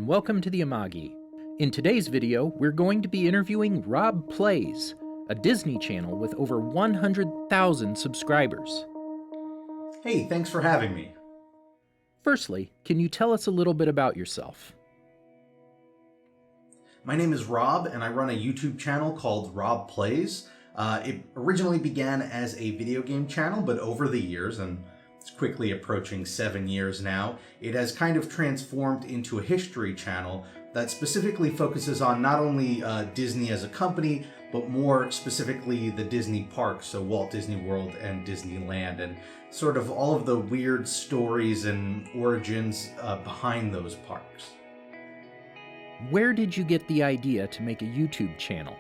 and welcome to the Amagi. In today's video, we're going to be interviewing Rob Plays, a Disney channel with over 100,000 subscribers. Hey, thanks for having me. Firstly, can you tell us a little bit about yourself? My name is Rob, and I run a YouTube channel called Rob Plays. It originally began as a video game channel, but over the years, and it's quickly approaching 7 years now, it has kind of transformed into a history channel that specifically focuses on not only Disney as a company, but more specifically the Disney parks, so Walt Disney World and Disneyland, and sort of all of the weird stories and origins behind those parks. Where did you get the idea to make a YouTube channel?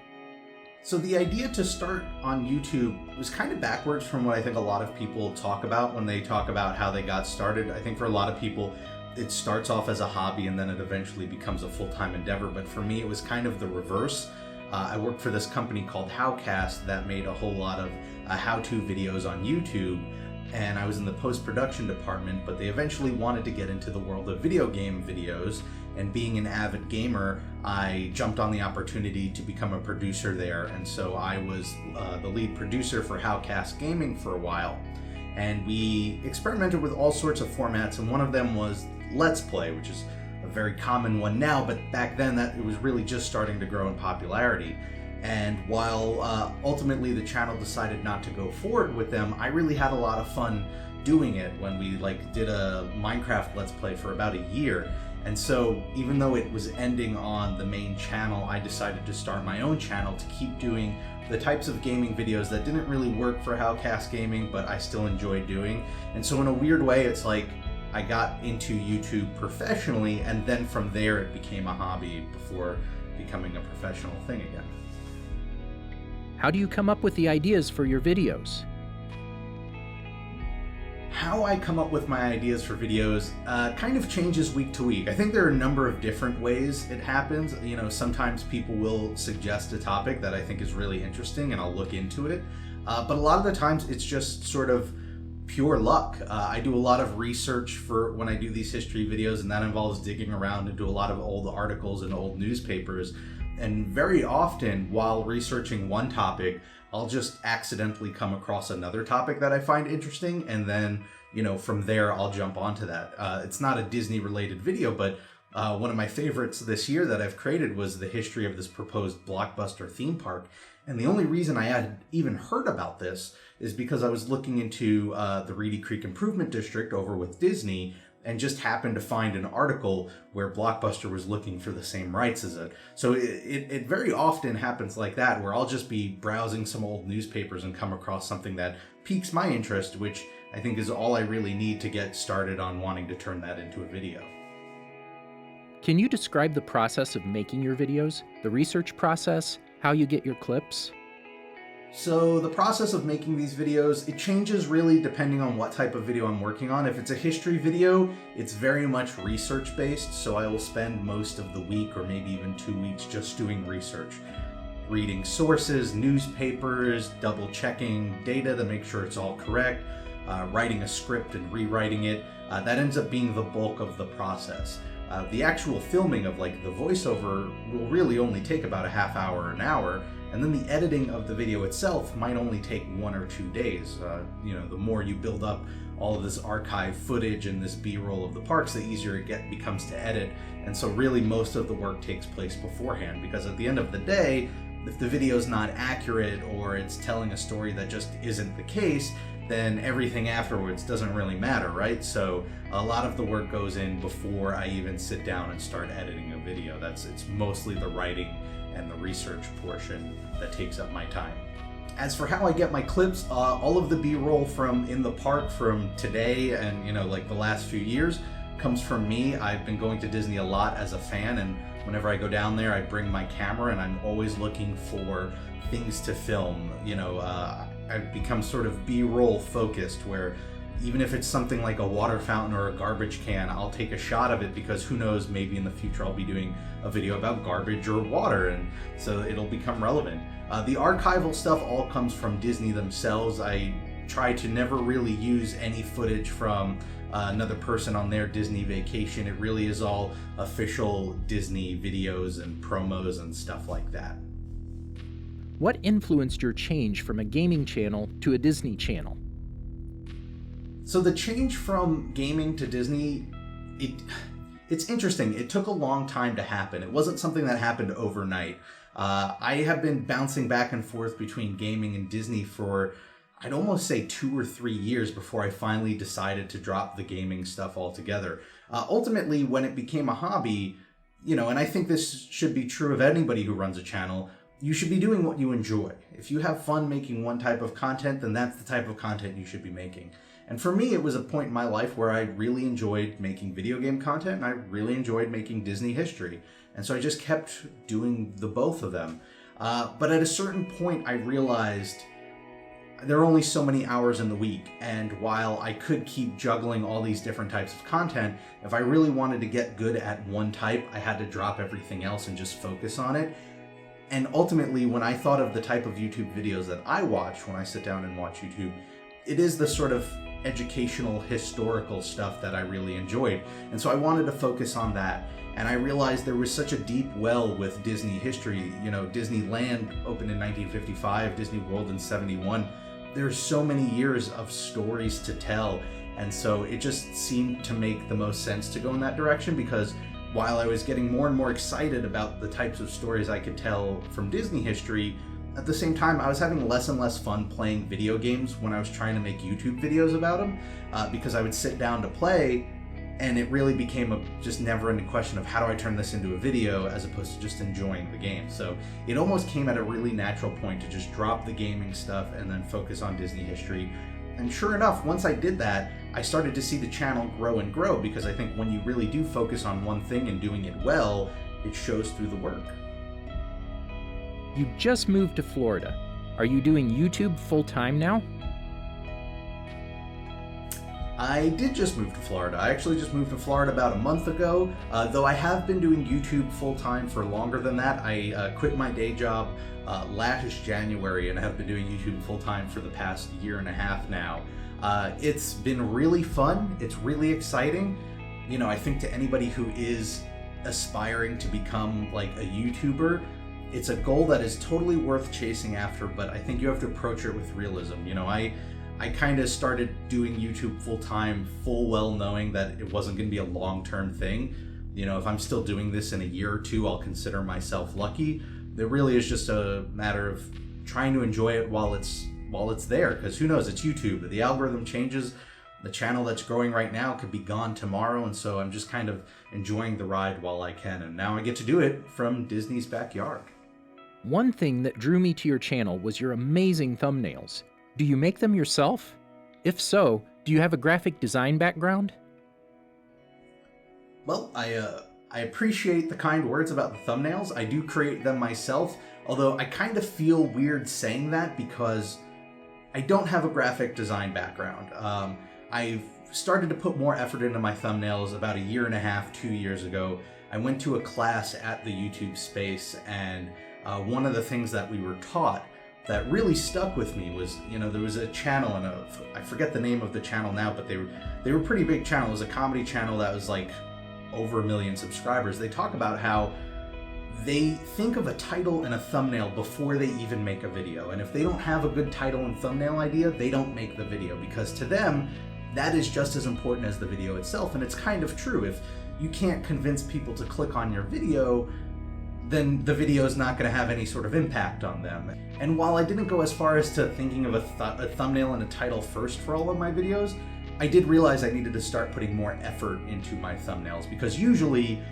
So the idea to start on YouTube was kind of backwards from what I think a lot of people talk about when they talk about how they got started. I think for a lot of people, it starts off as a hobby and then it eventually becomes a full-time endeavor. But for me, it was kind of the reverse. I worked for this company called Howcast that made a whole lot of how-to videos on YouTube. And I was in the post-production department, but they eventually wanted to get into the world of video game videos. And being an avid gamer, I jumped on the opportunity to become a producer there. And so I was the lead producer for Howcast Gaming for a while. And we experimented with all sorts of formats, and one of them was Let's Play, which is a very common one now, but back then it was really just starting to grow in popularity. And while ultimately the channel decided not to go forward with them, I really had a lot of fun doing it when we did a Minecraft Let's Play for about a year. And so even though it was ending on the main channel, I decided to start my own channel to keep doing the types of gaming videos that didn't really work for Howcast Gaming, but I still enjoyed doing. And so in a weird way, it's like I got into YouTube professionally, and then from there it became a hobby before becoming a professional thing again. How do you come up with the ideas for your videos? How I come up with my ideas for videos kind of changes week to week. I think there are a number of different ways it happens. You know, sometimes people will suggest a topic that I think is really interesting and I'll look into it. But a lot of the times it's just sort of pure luck. I do a lot of research for when I do these history videos, and that involves digging around into a lot of old articles and old newspapers. And very often, while researching one topic, I'll just accidentally come across another topic that I find interesting, and then, from there, I'll jump onto that. It's not a Disney-related video, but one of my favorites this year that I've created was the history of this proposed blockbuster theme park. And the only reason I had even heard about this is because I was looking into the Reedy Creek Improvement District over with Disney, and just happened to find an article where Blockbuster was looking for the same rights as it. So it very often happens like that, where I'll just be browsing some old newspapers and come across something that piques my interest, which I think is all I really need to get started on wanting to turn that into a video. Can you describe the process of making your videos, the research process, how you get your clips? So the process of making these videos, it changes really depending on what type of video I'm working on. If it's a history video, it's very much research based, so I will spend most of the week or maybe even 2 weeks just doing research. Reading sources, newspapers, double checking data to make sure it's all correct, writing a script and rewriting it. That ends up being the bulk of the process. The actual filming of the voiceover will really only take about a half hour or an hour. And then the editing of the video itself might only take 1 or 2 days. The more you build up all of this archive footage and this B-roll of the parks, the easier it becomes to edit. And so really most of the work takes place beforehand, because at the end of the day, if the video's not accurate or it's telling a story that just isn't the case, then everything afterwards doesn't really matter, right? So a lot of the work goes in before I even sit down and start editing a video. It's mostly the writing and the research portion that takes up my time. As for how I get my clips, all of the B-roll from in the park from today and the last few years comes from me. I've been going to Disney a lot as a fan, and whenever I go down there, I bring my camera and I'm always looking for things to film. I've become sort of B-roll focused, where even if it's something like a water fountain or a garbage can, I'll take a shot of it, because who knows, maybe in the future I'll be doing a video about garbage or water, and so it'll become relevant. The archival stuff all comes from Disney themselves. I try to never really use any footage from another person on their Disney vacation. It really is all official Disney videos and promos and stuff like that. What influenced your change from a gaming channel to a Disney channel? So the change from gaming to Disney, it's interesting. It took a long time to happen. It wasn't something that happened overnight. I have been bouncing back and forth between gaming and Disney for, I'd almost say 2 or 3 years before I finally decided to drop the gaming stuff altogether. Ultimately, when it became a hobby, and I think this should be true of anybody who runs a channel, you should be doing what you enjoy. If you have fun making one type of content, then that's the type of content you should be making. And for me, it was a point in my life where I really enjoyed making video game content, and I really enjoyed making Disney history. And so I just kept doing the both of them. But at a certain point, I realized there are only so many hours in the week, and while I could keep juggling all these different types of content, if I really wanted to get good at one type, I had to drop everything else and just focus on it. And ultimately, when I thought of the type of YouTube videos that I watch when I sit down and watch YouTube, it is the sort of educational, historical stuff that I really enjoyed. And so I wanted to focus on that. And I realized there was such a deep well with Disney history. Disneyland opened in 1955, Disney World in 71. There's so many years of stories to tell. And so it just seemed to make the most sense to go in that direction, because while I was getting more and more excited about the types of stories I could tell from Disney history, at the same time, I was having less and less fun playing video games when I was trying to make YouTube videos about them, because I would sit down to play, and it really became a just never-ending question of how do I turn this into a video as opposed to just enjoying the game. So it almost came at a really natural point to just drop the gaming stuff and then focus on Disney history. And sure enough, once I did that, I started to see the channel grow and grow, because I think when you really do focus on one thing and doing it well, it shows through the work. You just moved to Florida. Are you doing YouTube full-time now? I did just move to Florida. I actually just moved to Florida about a month ago, though I have been doing YouTube full-time for longer than that. I quit my day job last January and have been doing YouTube full-time for the past 1.5 years now. It's been really fun. It's really exciting. I think to anybody who is aspiring to become like a YouTuber, it's a goal that is totally worth chasing after, but I think you have to approach it with realism. I kind of started doing YouTube full-time, full well knowing that it wasn't going to be a long-term thing. If I'm still doing this in a year or two, I'll consider myself lucky. It really is just a matter of trying to enjoy it while it's there, because who knows, it's YouTube. The algorithm changes. The channel that's growing right now could be gone tomorrow, and so I'm just kind of enjoying the ride while I can, and now I get to do it from Disney's backyard. One thing that drew me to your channel was your amazing thumbnails. Do you make them yourself? If so, do you have a graphic design background? Well, I appreciate the kind words about the thumbnails. I do create them myself, although I kind of feel weird saying that because I don't have a graphic design background. I've started to put more effort into my thumbnails about 1.5 years, 2 years ago. I went to a class at the YouTube space, and one of the things that we were taught that really stuck with me was, there was a channel, and I forget the name of the channel now, but they were a pretty big channel. It was a comedy channel that was like over 1 million subscribers. They talk about how they think of a title and a thumbnail before they even make a video. And if they don't have a good title and thumbnail idea, they don't make the video, because to them, that is just as important as the video itself. And it's kind of true. If you can't convince people to click on your video, then the video is not going to have any sort of impact on them. And while I didn't go as far as to thinking of a thumbnail and a title first for all of my videos, I did realize I needed to start putting more effort into my thumbnails, because usually,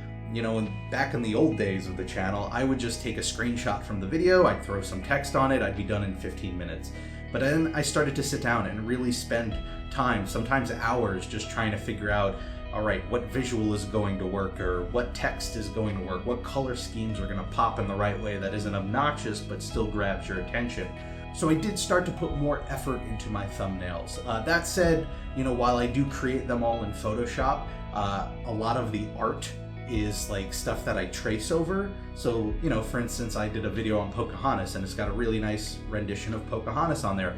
back in the old days of the channel, I would just take a screenshot from the video, I'd throw some text on it, I'd be done in 15 minutes. But then I started to sit down and really spend time, sometimes hours, just trying to figure out, all right, what visual is going to work, or what text is going to work, what color schemes are going to pop in the right way that isn't obnoxious but still grabs your attention. So I did start to put more effort into my thumbnails. That said, while I do create them all in Photoshop, a lot of the art is like stuff that I trace over. So, for instance, I did a video on Pocahontas, and it's got a really nice rendition of Pocahontas on there.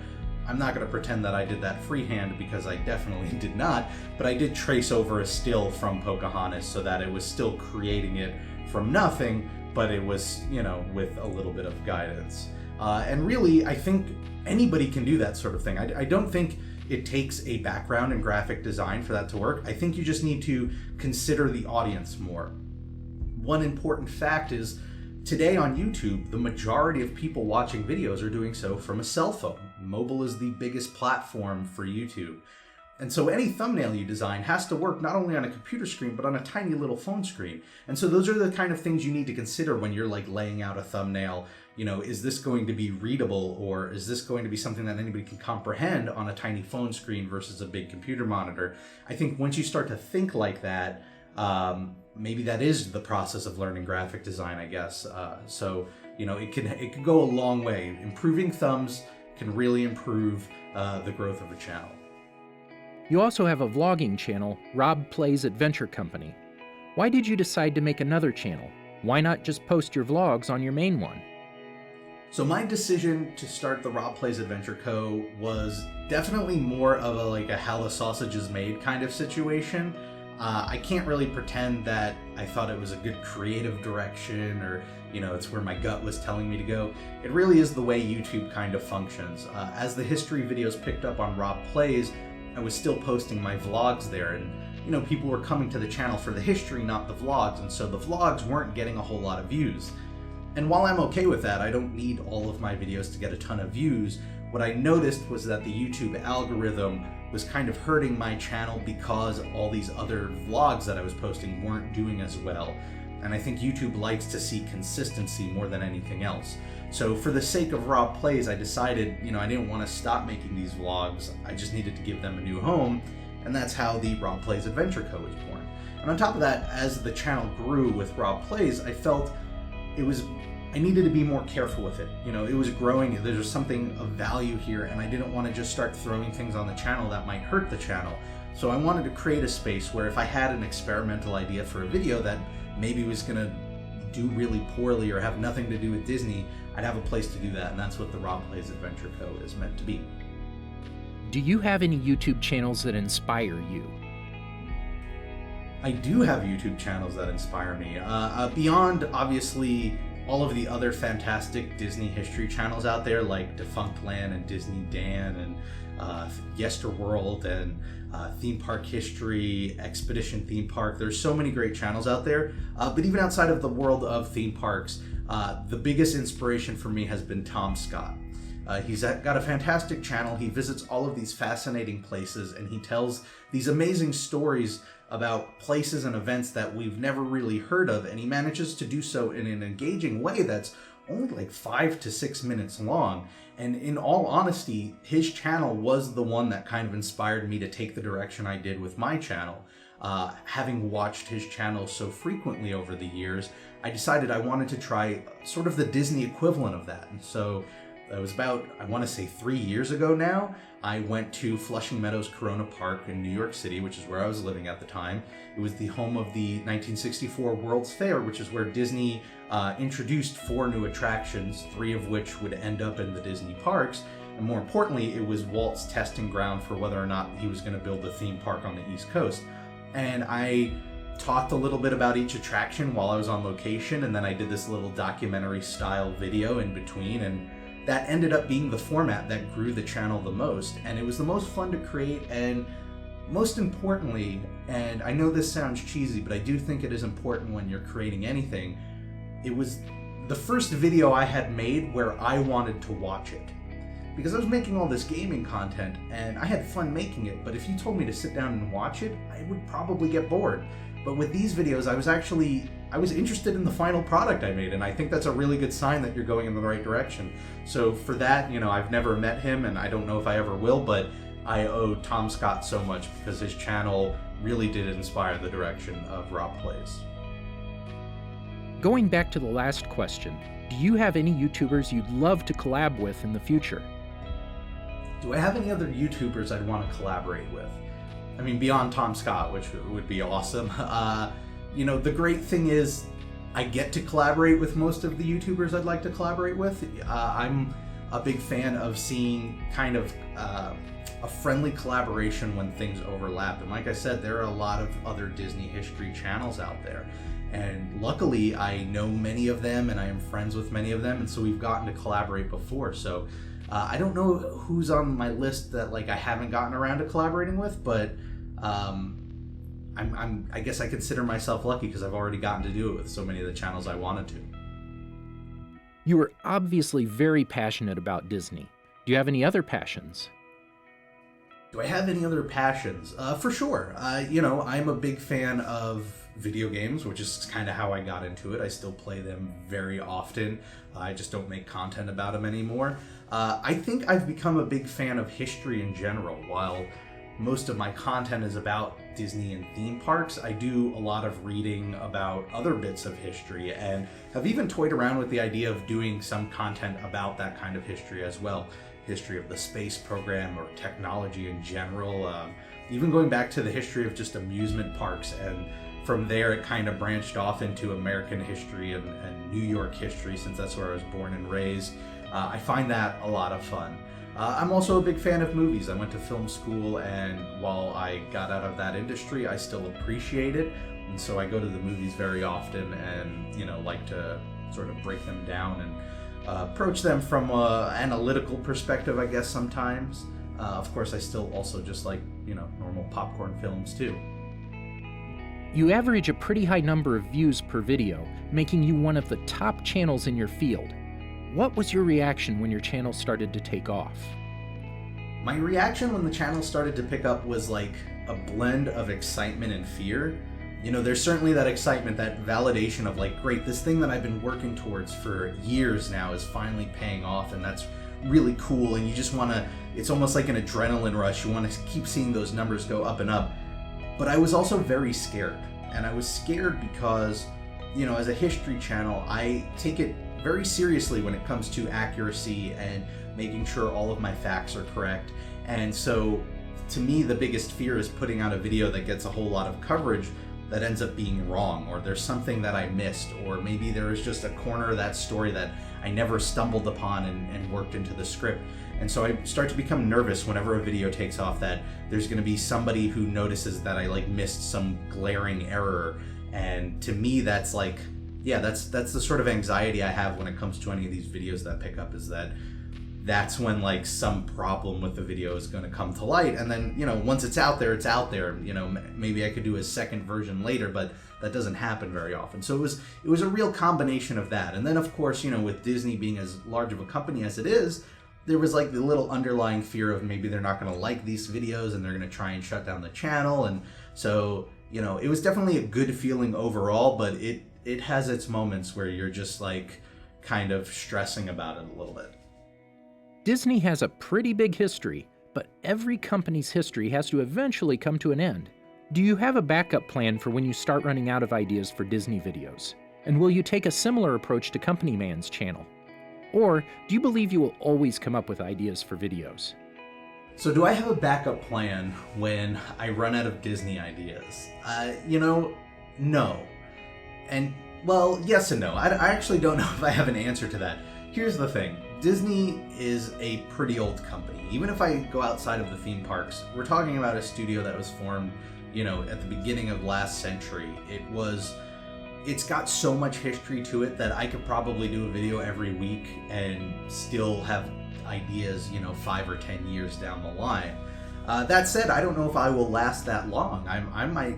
I'm not going to pretend that I did that freehand, because I definitely did not, but I did trace over a still from Pocahontas so that it was still creating it from nothing, but it was, you know, with a little bit of guidance. And really, I think anybody can do that sort of thing. I don't think it takes a background in graphic design for that to work. I think you just need to consider the audience more. One important fact is, today on YouTube, the majority of people watching videos are doing so from a cell phone. Mobile is the biggest platform for YouTube. And so any thumbnail you design has to work not only on a computer screen, but on a tiny little phone screen. And so those are the kind of things you need to consider when you're like laying out a thumbnail. You know, is this going to be readable, or is this going to be something that anybody can comprehend on a tiny phone screen versus a big computer monitor? I think once you start to think like that, maybe that is the process of learning graphic design, I guess. So, you know, it could go a long way. Improving thumbs can really improve the growth of a channel. You also have a vlogging channel, Rob Plays Adventure Company. Why did you decide to make another channel? Why not just post your vlogs on your main one? So my decision to start the Rob Plays Adventure Co. was definitely more of a how the sausage is made kind of situation. I can't really pretend that I thought it was a good creative direction, or, you know, it's where my gut was telling me to go. It really is the way YouTube kind of functions. As the history videos picked up on Rob Plays, I was still posting my vlogs there, and, you know, people were coming to the channel for the history, not the vlogs, and so the vlogs weren't getting a whole lot of views. And while I'm okay with that, I don't need all of my videos to get a ton of views. What I noticed was that the YouTube algorithm was kind of hurting my channel because all these other vlogs that I was posting weren't doing as well. And I think YouTube likes to see consistency more than anything else. So for the sake of Rob Plays, I decided, you know, I didn't want to stop making these vlogs. I just needed to give them a new home. And that's how the Rob Plays Adventure Co. was born. And on top of that, as the channel grew with Rob Plays, I felt I needed to be more careful with it. You know, it was growing, there was something of value here, and I didn't want to just start throwing things on the channel that might hurt the channel. So I wanted to create a space where if I had an experimental idea for a video that maybe was gonna do really poorly or have nothing to do with Disney, I'd have a place to do that, and that's what the Rob Plays Adventure Co. is meant to be. Do you have any YouTube channels that inspire you? I do have YouTube channels that inspire me. Beyond, obviously, all of the other fantastic Disney history channels out there, like Defunctland and Disney Dan and Yesterworld and Theme Park History, Expedition Theme Park. There's so many great channels out there. But even outside of the world of theme parks, the biggest inspiration for me has been Tom Scott. He's got a fantastic channel. He visits all of these fascinating places, and he tells these amazing stories about places and events that we've never really heard of, and he manages to do so in an engaging way that's only like 5 to 6 minutes long. And in all honesty, his channel was the one that kind of inspired me to take the direction I did with my channel. Having watched his channel so frequently over the years, I decided I wanted to try sort of the Disney equivalent of that. And so it was about, I want to say 3 years ago now, I went to Flushing Meadows Corona Park in New York City, which is where I was living at the time. It was the home of the 1964 World's Fair, which is where Disney introduced 4 new attractions, 3 of which would end up in the Disney parks. And more importantly, it was Walt's testing ground for whether or not he was going to build a theme park on the East Coast. And I talked a little bit about each attraction while I was on location, and then I did this little documentary style video in between, and that ended up being the format that grew the channel the most, and it was the most fun to create. And most importantly, and I know this sounds cheesy, but I do think it is important when you're creating anything, it was the first video I had made where I wanted to watch it. Because I was making all this gaming content, and I had fun making it, but if you told me to sit down and watch it, I would probably get bored. But with these videos, I was interested in the final product I made, and I think that's a really good sign that you're going in the right direction. So for that, you know, I've never met him, and I don't know if I ever will, but I owe Tom Scott so much because his channel really did inspire the direction of Rob Plays. Going back to the last question, do you have any YouTubers you'd love to collab with in the future? Do I have any other YouTubers I'd want to collaborate with? I mean, beyond Tom Scott, which would be awesome. You know, the great thing is I get to collaborate with most of the YouTubers I'd like to collaborate with. I'm a big fan of seeing kind of a friendly collaboration when things overlap. And like I said, there are a lot of other Disney history channels out there. And luckily, I know many of them and I am friends with many of them. And so we've gotten to collaborate before. So I don't know who's on my list that like I haven't gotten around to collaborating with, but I guess I consider myself lucky because I've already gotten to do it with so many of the channels I wanted to. You are obviously very passionate about Disney. Do you have any other passions? Do I have any other passions? For sure. I'm a big fan of video games, which is kind of how I got into it. I still play them very often. I just don't make content about them anymore. I think I've become a big fan of history in general. While most of my content is about Disney and theme parks, I do a lot of reading about other bits of history and have even toyed around with the idea of doing some content about that kind of history as well. History of the space program or technology in general, even going back to the history of just amusement parks, and from there it kind of branched off into American history and New York history, since that's where I was born and raised. I find that a lot of fun. I'm also a big fan of movies. I went to film school, and while I got out of that industry, I still appreciate it, and so I go to the movies very often and like to sort of break them down and approach them from an analytical perspective, I guess, sometimes. Of course, I still also just like, normal popcorn films too. You average a pretty high number of views per video, making you one of the top channels in your field. What was your reaction when your channel started to take off? My reaction when the channel started to pick up was like a blend of excitement and fear. There's certainly that excitement, that validation of like, great, this thing that I've been working towards for years now is finally paying off, and that's really cool. And you just want to, it's almost like an adrenaline rush. You want to keep seeing those numbers go up and up. But I was also very scared. And I was scared because, as a history channel, I take it very seriously when it comes to accuracy and making sure all of my facts are correct. And so to me, the biggest fear is putting out a video that gets a whole lot of coverage that ends up being wrong, or there's something that I missed, or maybe there is just a corner of that story that I never stumbled upon and worked into the script. And so I start to become nervous whenever a video takes off that there's going to be somebody who notices that I like missed some glaring error. And to me, that's like, yeah, that's the sort of anxiety I have when it comes to any of these videos that pick up, is that that's when like some problem with the video is going to come to light. And then, once it's out there, it's out there. Maybe I could do a second version later, but that doesn't happen very often. So it was a real combination of that. And then of course, with Disney being as large of a company as it is, there was like the little underlying fear of maybe they're not going to like these videos and they're going to try and shut down the channel. And so, it was definitely a good feeling overall, but it has its moments where you're just like kind of stressing about it a little bit. Disney has a pretty big history, but every company's history has to eventually come to an end. Do you have a backup plan for when you start running out of ideas for Disney videos? And will you take a similar approach to Company Man's channel? Or do you believe you will always come up with ideas for videos? So do I have a backup plan when I run out of Disney ideas? No. And, well, yes and no. I actually don't know if I have an answer to that. Here's the thing. Disney is a pretty old company. Even if I go outside of the theme parks, we're talking about a studio that was formed, at the beginning of last century. It's got so much history to it that I could probably do a video every week and still have ideas, 5 or 10 years down the line. That said, I don't know if I will last that long. I might,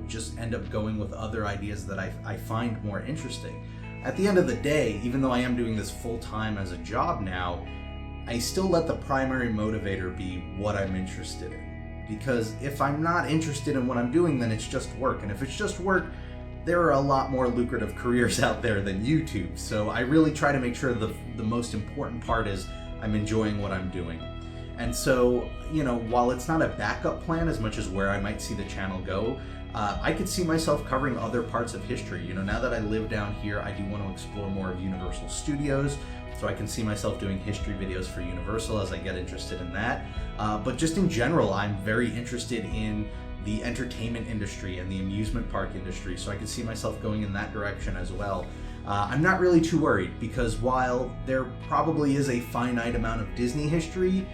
just end up going with other ideas that I find more interesting. At the end of the day, even though I am doing this full-time as a job now, I still let the primary motivator be what I'm interested in. Because if I'm not interested in what I'm doing, then it's just work. And if it's just work, there are a lot more lucrative careers out there than YouTube. So I really try to make sure the most important part is I'm enjoying what I'm doing. And so, while it's not a backup plan as much as where I might see the channel go, I could see myself covering other parts of history. Now that I live down here, I do want to explore more of Universal Studios, so I can see myself doing history videos for Universal as I get interested in that. But just in general, I'm very interested in the entertainment industry and the amusement park industry, so I can see myself going in that direction as well. I'm not really too worried, because while there probably is a finite amount of Disney history,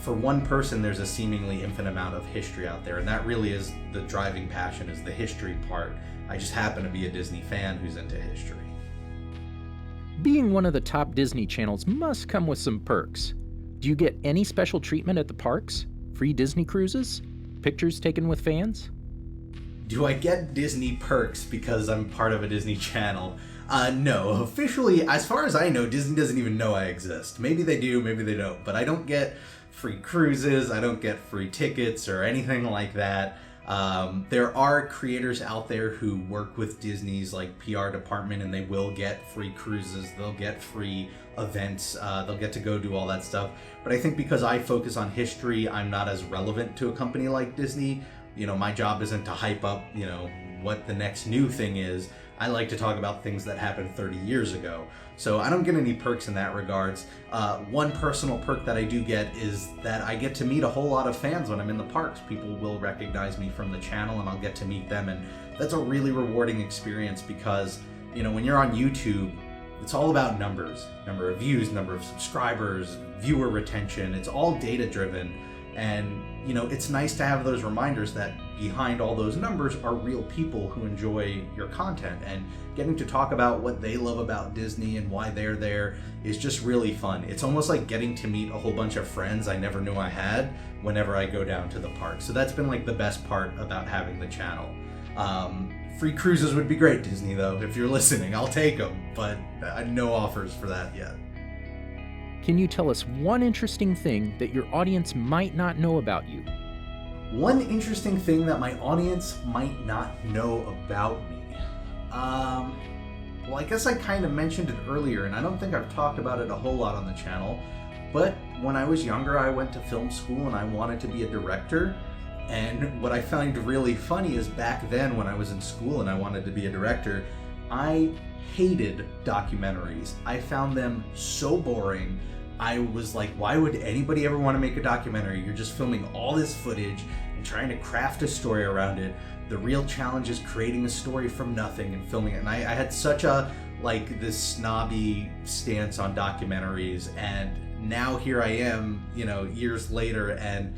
for one person there's a seemingly infinite amount of history out there, and that really is the driving passion, is the history part. I just happen to be a Disney fan who's into history. Being one of the top Disney channels must come with some perks. Do you get any special treatment at the parks? Free Disney cruises? Pictures taken with fans? Do I get Disney perks because I'm part of a Disney channel? No. Officially, as far as I know, Disney doesn't even know I exist. Maybe they do, maybe they don't. But I don't get free cruises, I don't get free tickets or anything like that. There are creators out there who work with Disney's like PR department, and they will get free cruises, they'll get free events, they'll get to go do all that stuff. But I think because I focus on history, I'm not as relevant to a company like Disney. You know, my job isn't to hype up, you know, what the next new thing is. I like to talk about things that happened 30 years ago. So I don't get any perks in that regards. One personal perk that I do get is that I get to meet a whole lot of fans when I'm in the parks. People will recognize me from the channel and I'll get to meet them, and that's a really rewarding experience because, you know, when you're on YouTube, it's all about numbers, number of views, number of subscribers, viewer retention. It's all data driven. And, you know, it's nice to have those reminders that behind all those numbers are real people who enjoy your content, and getting to talk about what they love about Disney and why they're there is just really fun. It's almost like getting to meet a whole bunch of friends I never knew I had whenever I go down to the park. So that's been like the best part about having the channel. Free cruises would be great, Disney, though. If you're listening, I'll take them, but no offers for that yet. Can you tell us one interesting thing that your audience might not know about you? One interesting thing that my audience might not know about me. Well, I guess I kind of mentioned it earlier, and I don't think I've talked about it a whole lot on the channel, but when I was younger, I went to film school and I wanted to be a director. And what I found really funny is back then when I was in school and I wanted to be a director, I hated documentaries. I found them so boring. I was like, why would anybody ever want to make a documentary? You're just filming all this footage and trying to craft a story around it. The real challenge is creating a story from nothing and filming it. And I had such a, like, this snobby stance on documentaries. And now here I am, you know, years later, and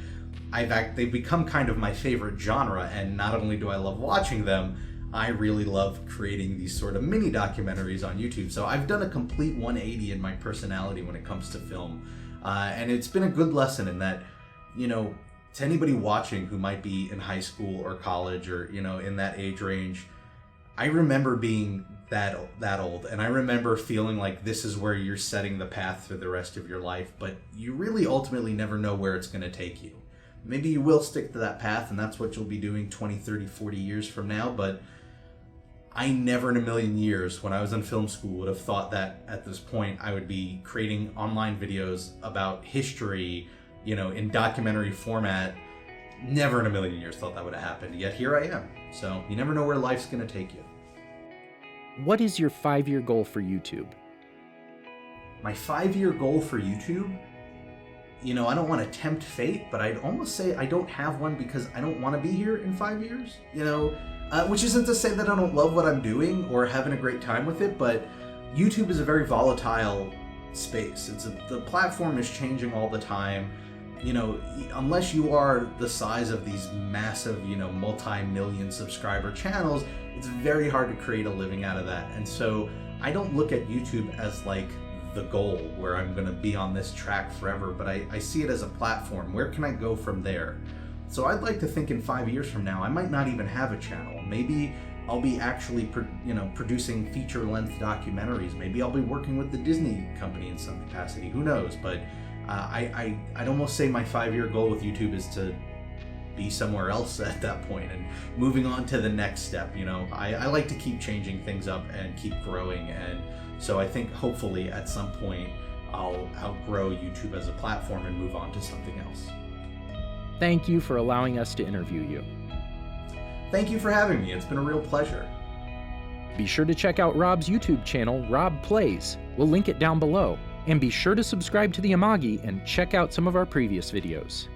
they've become kind of my favorite genre. And not only do I love watching them, I really love creating these sort of mini documentaries on YouTube. So I've done a complete 180 in my personality when it comes to film. And it's been a good lesson in that, you know, to anybody watching who might be in high school or college or, you know, in that age range, I remember being that old, and I remember feeling like this is where you're setting the path for the rest of your life, but you really ultimately never know where it's going to take you. Maybe you will stick to that path, and that's what you'll be doing 20, 30, 40 years from now, but I never in a million years when I was in film school would have thought that at this point I would be creating online videos about history, you know, in documentary format. Never in a million years thought that would have happened, yet here I am. So you never know where life's going to take you. What is your 5-year goal for YouTube? My 5-year goal for YouTube? You know, I don't want to tempt fate, but I'd almost say I don't have one because I don't want to be here in 5 years, you know. Which isn't to say that I don't love what I'm doing or having a great time with it, but YouTube is a very volatile space. The platform is changing all the time. You know, unless you are the size of these massive, you know, multi-million subscriber channels, it's very hard to create a living out of that. And so I don't look at YouTube as like the goal where I'm going to be on this track forever, but I see it as a platform. Where can I go from there? So I'd like to think in 5 years from now, I might not even have a channel. Maybe I'll be actually, producing feature-length documentaries. Maybe I'll be working with the Disney company in some capacity. Who knows? But I'd almost say my 5-year goal with YouTube is to be somewhere else at that point and moving on to the next step. You know, I like to keep changing things up and keep growing. And so I think hopefully at some point I'll outgrow YouTube as a platform and move on to something else. Thank you for allowing us to interview you. Thank you for having me. It's been a real pleasure. Be sure to check out Rob's YouTube channel, Rob Plays. We'll link it down below. And be sure to subscribe to the Amagi and check out some of our previous videos.